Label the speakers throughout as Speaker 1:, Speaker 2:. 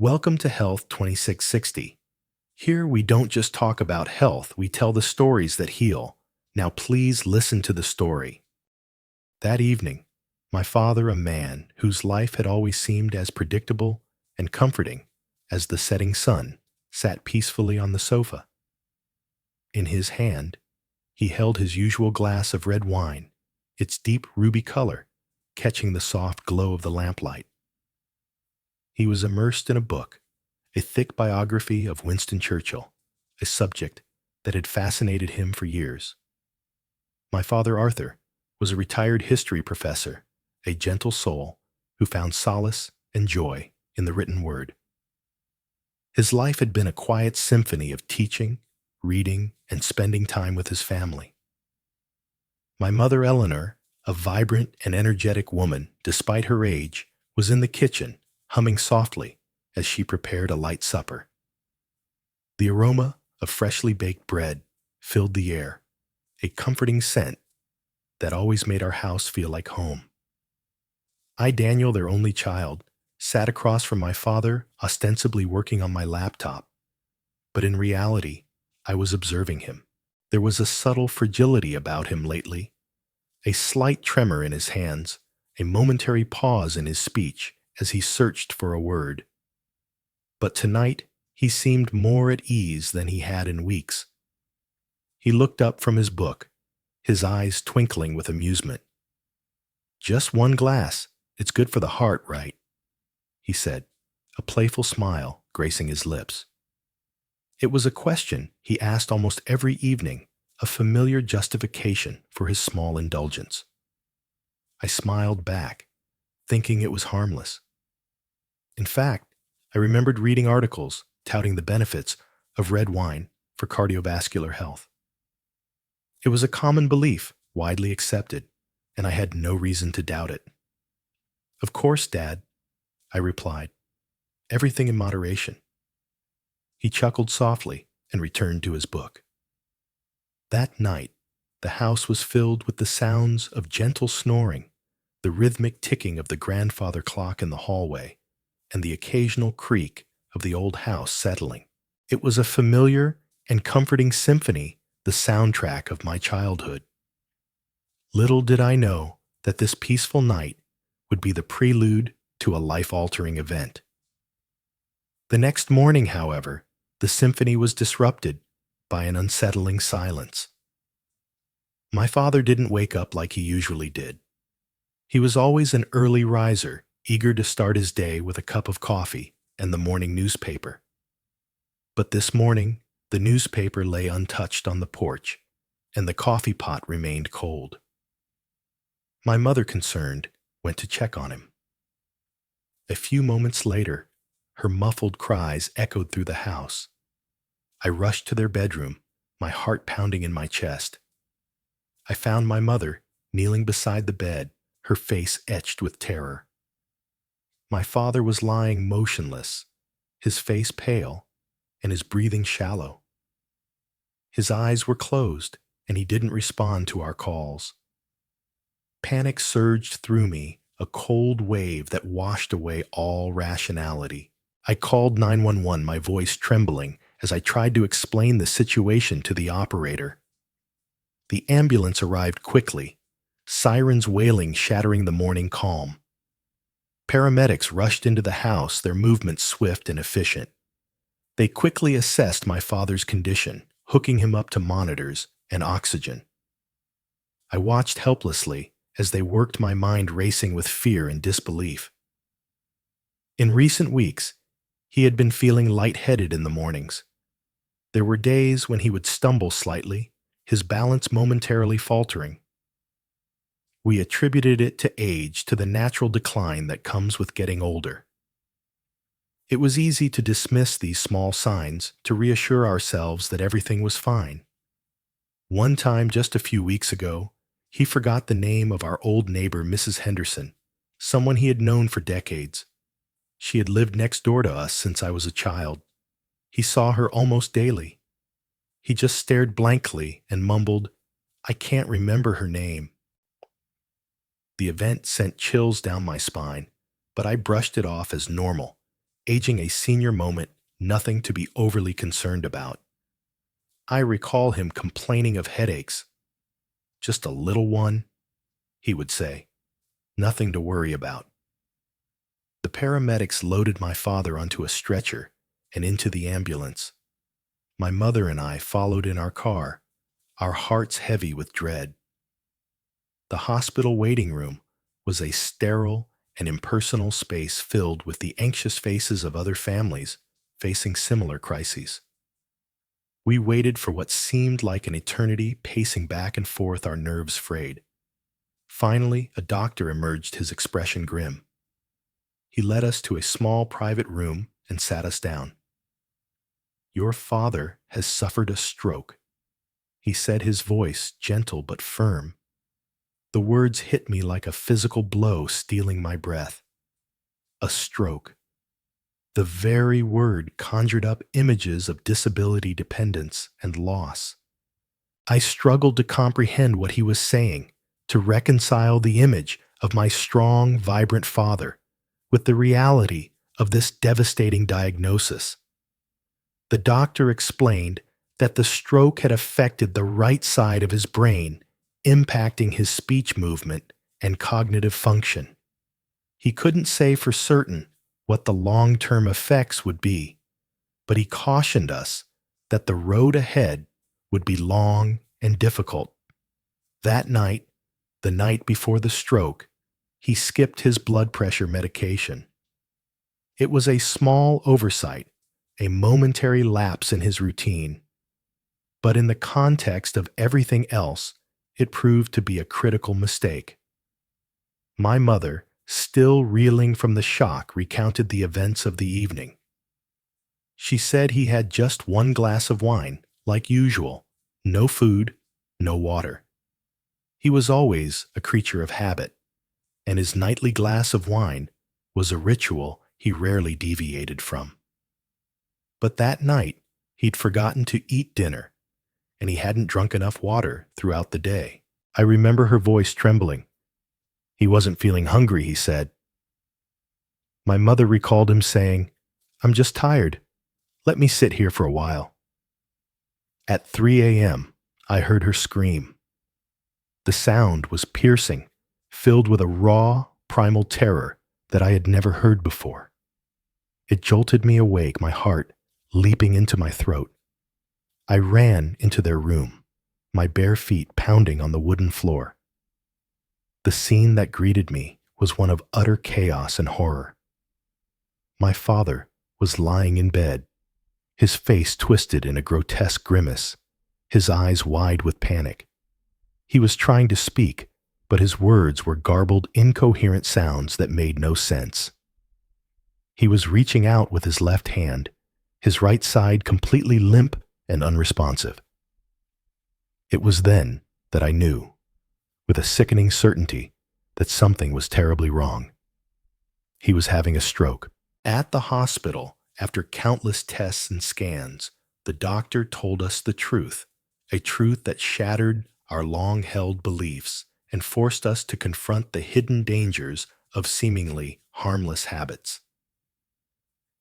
Speaker 1: Welcome to Health 2660. Here we don't just talk about health, we tell the stories that heal. Now please listen to the story. That evening, my father, a man whose life had always seemed as predictable and comforting as the setting sun, sat peacefully on the sofa. In his hand, he held his usual glass of red wine, its deep ruby color catching the soft glow of the lamplight. He was immersed in a book, a thick biography of Winston Churchill, a subject that had fascinated him for years. My father, Arthur, was a retired history professor, a gentle soul who found solace and joy in the written word. His life had been a quiet symphony of teaching, reading, and spending time with his family. My mother, Eleanor, a vibrant and energetic woman despite her age, was in the kitchen, humming softly as she prepared a light supper. The aroma of freshly baked bread filled the air, a comforting scent that always made our house feel like home. I, Daniel, their only child, sat across from my father, ostensibly working on my laptop, but in reality, I was observing him. There was a subtle fragility about him lately, a slight tremor in his hands, a momentary pause in his speech as he searched for a word. But tonight, he seemed more at ease than he had in weeks. He looked up from his book, his eyes twinkling with amusement. "Just one glass. It's good for the heart, right?" he said, a playful smile gracing his lips. It was a question he asked almost every evening, a familiar justification for his small indulgence. I smiled back, thinking it was harmless. In fact, I remembered reading articles touting the benefits of red wine for cardiovascular health. It was a common belief, widely accepted, and I had no reason to doubt it. "Of course, Dad," I replied. "Everything in moderation." He chuckled softly and returned to his book. That night, the house was filled with the sounds of gentle snoring, the rhythmic ticking of the grandfather clock in the hallway, and the occasional creak of the old house settling. It was a familiar and comforting symphony, the soundtrack of my childhood. Little did I know that this peaceful night would be the prelude to a life-altering event. The next morning, however, the symphony was disrupted by an unsettling silence. My father didn't wake up like he usually did. He was always an early riser, eager to start his day with a cup of coffee and the morning newspaper. But this morning, the newspaper lay untouched on the porch, and the coffee pot remained cold. My mother, concerned, went to check on him. A few moments later, her muffled cries echoed through the house. I rushed to their bedroom, my heart pounding in my chest. I found my mother kneeling beside the bed, her face etched with terror. My father was lying motionless, his face pale and his breathing shallow. His eyes were closed, and he didn't respond to our calls. Panic surged through me, a cold wave that washed away all rationality. I called 911, my voice trembling as I tried to explain the situation to the operator. The ambulance arrived quickly, sirens wailing, shattering the morning calm. Paramedics rushed into the house, their movements swift and efficient. They quickly assessed my father's condition, hooking him up to monitors and oxygen. I watched helplessly as they worked, my mind racing with fear and disbelief. In recent weeks, he had been feeling lightheaded in the mornings. There were days when he would stumble slightly, his balance momentarily faltering. We attributed it to age, to the natural decline that comes with getting older. It was easy to dismiss these small signs, to reassure ourselves that everything was fine. One time, just a few weeks ago, he forgot the name of our old neighbor, Mrs. Henderson, someone he had known for decades. She had lived next door to us since I was a child. He saw her almost daily. He just stared blankly and mumbled, "I can't remember her name." The event sent chills down my spine, but I brushed it off as normal, aging a senior moment, nothing to be overly concerned about. I recall him complaining of headaches. Just a little one, he would say. Nothing to worry about. The paramedics loaded my father onto a stretcher and into the ambulance. My mother and I followed in our car, our hearts heavy with dread. The hospital waiting room was a sterile and impersonal space filled with the anxious faces of other families facing similar crises. We waited for what seemed like an eternity, pacing back and forth, our nerves frayed. Finally, a doctor emerged, his expression grim. He led us to a small private room and sat us down. "Your father has suffered a stroke," he said, his voice gentle but firm. The words hit me like a physical blow, stealing my breath. A stroke. The very word conjured up images of disability, dependence, and loss. I struggled to comprehend what he was saying, to reconcile the image of my strong, vibrant father with the reality of this devastating diagnosis. The doctor explained that the stroke had affected the right side of his brain, impacting his speech movement and cognitive function. He couldn't say for certain what the long-term effects would be, but he cautioned us that the road ahead would be long and difficult. That night, the night before the stroke, he skipped his blood pressure medication. It was a small oversight, a momentary lapse in his routine, but in the context of everything else, it proved to be a critical mistake. My mother, still reeling from the shock, recounted the events of the evening. She said he had just one glass of wine, like usual, no food, no water. He was always a creature of habit, and his nightly glass of wine was a ritual he rarely deviated from. But that night, he'd forgotten to eat dinner, and he hadn't drunk enough water throughout the day. I remember her voice trembling. He wasn't feeling hungry, he said. My mother recalled him saying, "I'm just tired. Let me sit here for a while." At 3 a.m., I heard her scream. The sound was piercing, filled with a raw, primal terror that I had never heard before. It jolted me awake, my heart leaping into my throat. I ran into their room, my bare feet pounding on the wooden floor. The scene that greeted me was one of utter chaos and horror. My father was lying in bed, his face twisted in a grotesque grimace, his eyes wide with panic. He was trying to speak, but his words were garbled, incoherent sounds that made no sense. He was reaching out with his left hand, his right side completely limp and unresponsive. It was then that I knew, with a sickening certainty, that something was terribly wrong. He was having a stroke. At the hospital, after countless tests and scans, the doctor told us the truth, a truth that shattered our long-held beliefs and forced us to confront the hidden dangers of seemingly harmless habits.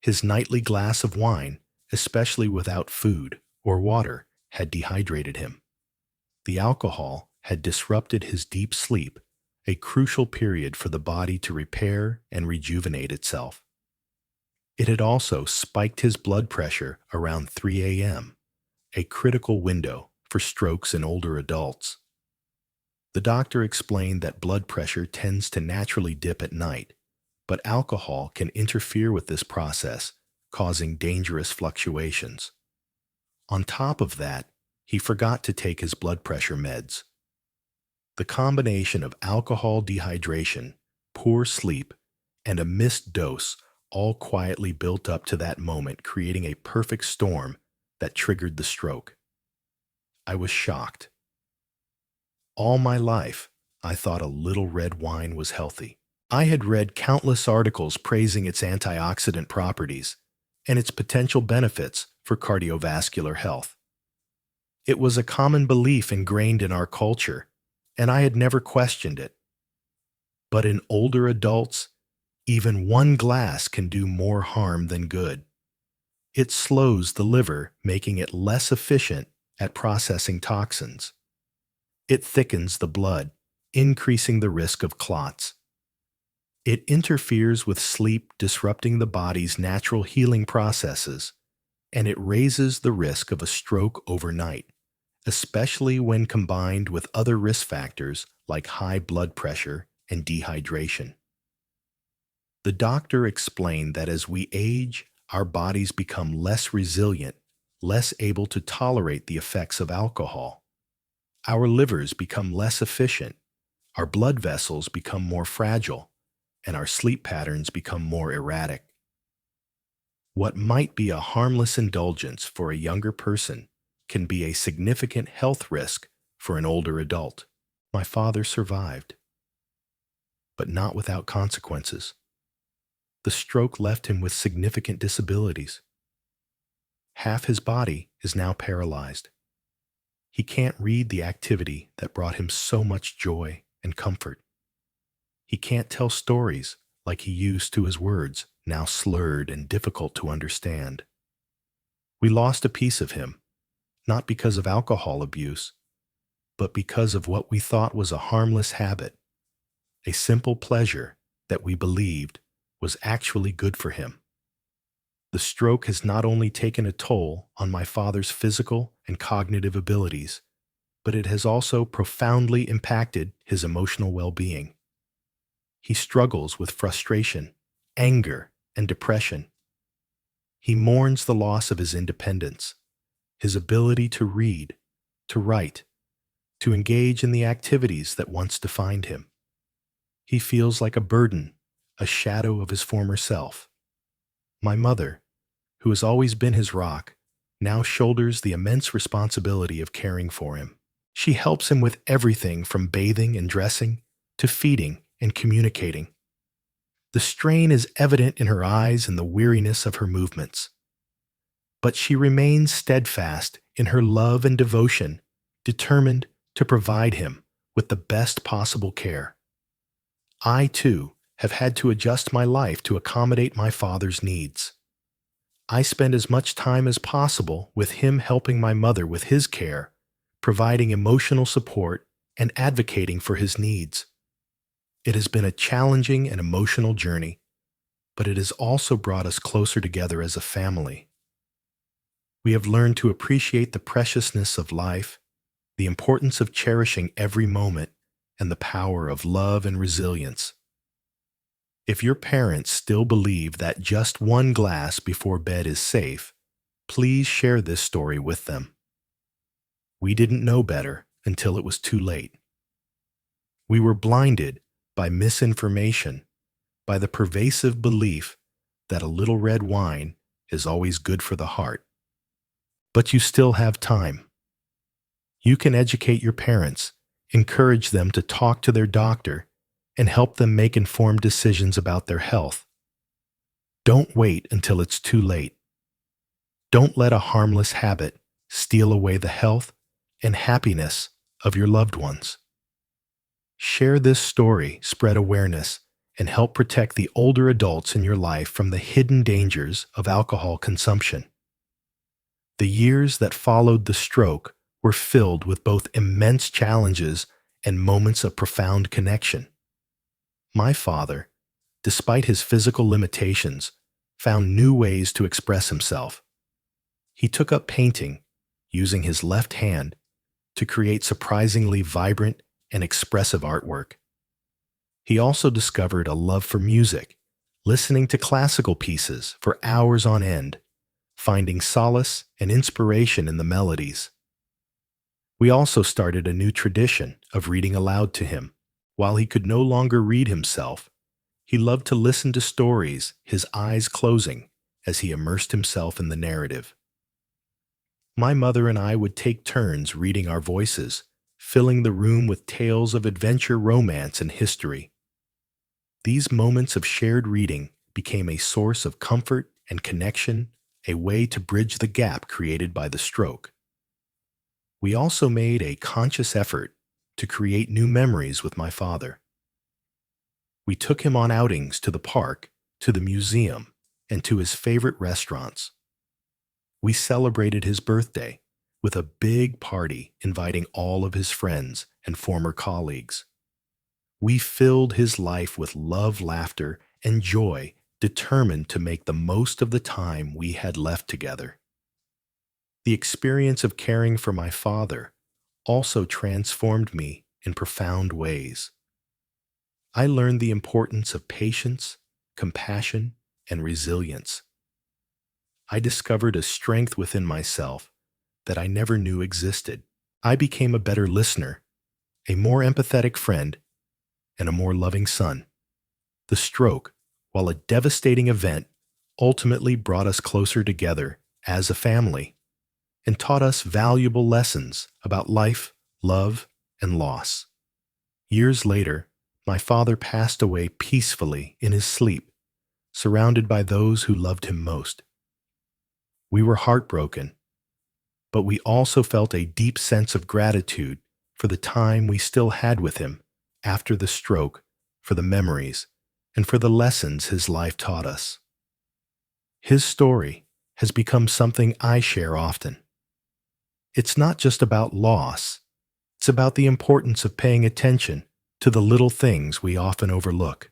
Speaker 1: His nightly glass of wine, especially without food or water, had dehydrated him. The alcohol had disrupted his deep sleep, a crucial period for the body to repair and rejuvenate itself. It had also spiked his blood pressure around 3 a.m., a critical window for strokes in older adults. The doctor explained that blood pressure tends to naturally dip at night, but alcohol can interfere with this process, causing dangerous fluctuations. On top of that, he forgot to take his blood pressure meds. The combination of alcohol dehydration, poor sleep, and a missed dose all quietly built up to that moment, creating a perfect storm that triggered the stroke. I was shocked. All my life, I thought a little red wine was healthy. I had read countless articles praising its antioxidant properties and its potential benefits for cardiovascular health. It was a common belief ingrained in our culture, and I had never questioned it. But in older adults, Even one glass can do more harm than good. It slows the liver, making it less efficient at processing toxins. It thickens the blood, increasing the risk of clots. It interferes with sleep, disrupting the body's natural healing processes, and it raises the risk of a stroke overnight, especially when combined with other risk factors like high blood pressure and dehydration. The doctor explained that as we age, our bodies become less resilient, less able to tolerate the effects of alcohol. Our livers become less efficient, our blood vessels become more fragile, and our sleep patterns become more erratic. What might be a harmless indulgence for a younger person can be a significant health risk for an older adult. My father survived, but not without consequences. The stroke left him with significant disabilities. Half his body is now paralyzed. He can't read the activity that brought him so much joy and comfort. He can't tell stories like he used to, his words, now slurred and difficult to understand. We lost a piece of him, not because of alcohol abuse, but because of what we thought was a harmless habit, a simple pleasure that we believed was actually good for him. The stroke has not only taken a toll on my father's physical and cognitive abilities, but it has also profoundly impacted his emotional well-being. He struggles with frustration, anger, and depression. He mourns the loss of his independence, his ability to read, to write, to engage in the activities that once defined him. He feels like a burden, a shadow of his former self. My mother, who has always been his rock, now shoulders the immense responsibility of caring for him. She helps him with everything from bathing and dressing to feeding and communicating. The strain is evident in her eyes and the weariness of her movements. But she remains steadfast in her love and devotion, determined to provide him with the best possible care. I, too, have had to adjust my life to accommodate my father's needs. I spend as much time as possible with him helping my mother with his care, providing emotional support, and advocating for his needs. It has been a challenging and emotional journey, but it has also brought us closer together as a family. We have learned to appreciate the preciousness of life, the importance of cherishing every moment, and the power of love and resilience. If your parents still believe that just one glass before bed is safe, please share this story with them. We didn't know better until it was too late. We were blinded by misinformation, by the pervasive belief that a little red wine is always good for the heart. But you still have time. You can educate your parents, encourage them to talk to their doctor, and help them make informed decisions about their health. Don't wait until it's too late. Don't let a harmless habit steal away the health and happiness of your loved ones. Share this story, spread awareness, and help protect the older adults in your life from the hidden dangers of alcohol consumption. The years that followed the stroke were filled with both immense challenges and moments of profound connection. My father, despite his physical limitations, found new ways to express himself. He took up painting, using his left hand, to create surprisingly vibrant and expressive artwork. He also discovered a love for music, listening to classical pieces for hours on end, finding solace and inspiration in the melodies. We also started a new tradition of reading aloud to him. While he could no longer read himself, he loved to listen to stories, his eyes closing as he immersed himself in the narrative. My mother and I would take turns reading our voices, filling the room with tales of adventure, romance, and history. These moments of shared reading became a source of comfort and connection, a way to bridge the gap created by the stroke. We also made a conscious effort to create new memories with my father. We took him on outings to the park, to the museum, and to his favorite restaurants. We celebrated his birthday with a big party inviting all of his friends and former colleagues. We filled his life with love, laughter, and joy, determined to make the most of the time we had left together. The experience of caring for my father also transformed me in profound ways. I learned the importance of patience, compassion, and resilience. I discovered a strength within myself that I never knew existed. I became a better listener, a more empathetic friend, and a more loving son. The stroke, while a devastating event, ultimately brought us closer together as a family and taught us valuable lessons about life, love, and loss. Years later, my father passed away peacefully in his sleep, surrounded by those who loved him most. We were heartbroken, but we also felt a deep sense of gratitude for the time we still had with him after the stroke, for the memories, and for the lessons his life taught us. His story has become something I share often. It's not just about loss, it's about the importance of paying attention to the little things we often overlook.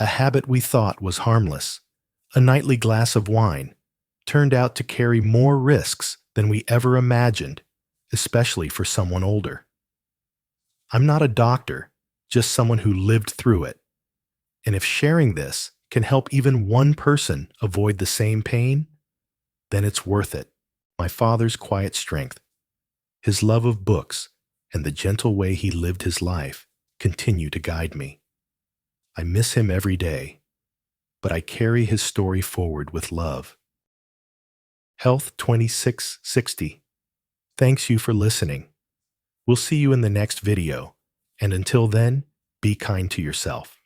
Speaker 1: A habit we thought was harmless, a nightly glass of wine, turned out to carry more risks than we ever imagined, especially for someone older. I'm not a doctor, just someone who lived through it. And if sharing this can help even one person avoid the same pain, then it's worth it. My father's quiet strength, his love of books, and the gentle way he lived his life continue to guide me. I miss him every day, but I carry his story forward with love. Health 2660. Thanks you for listening. We'll see you in the next video, and until then, be kind to yourself.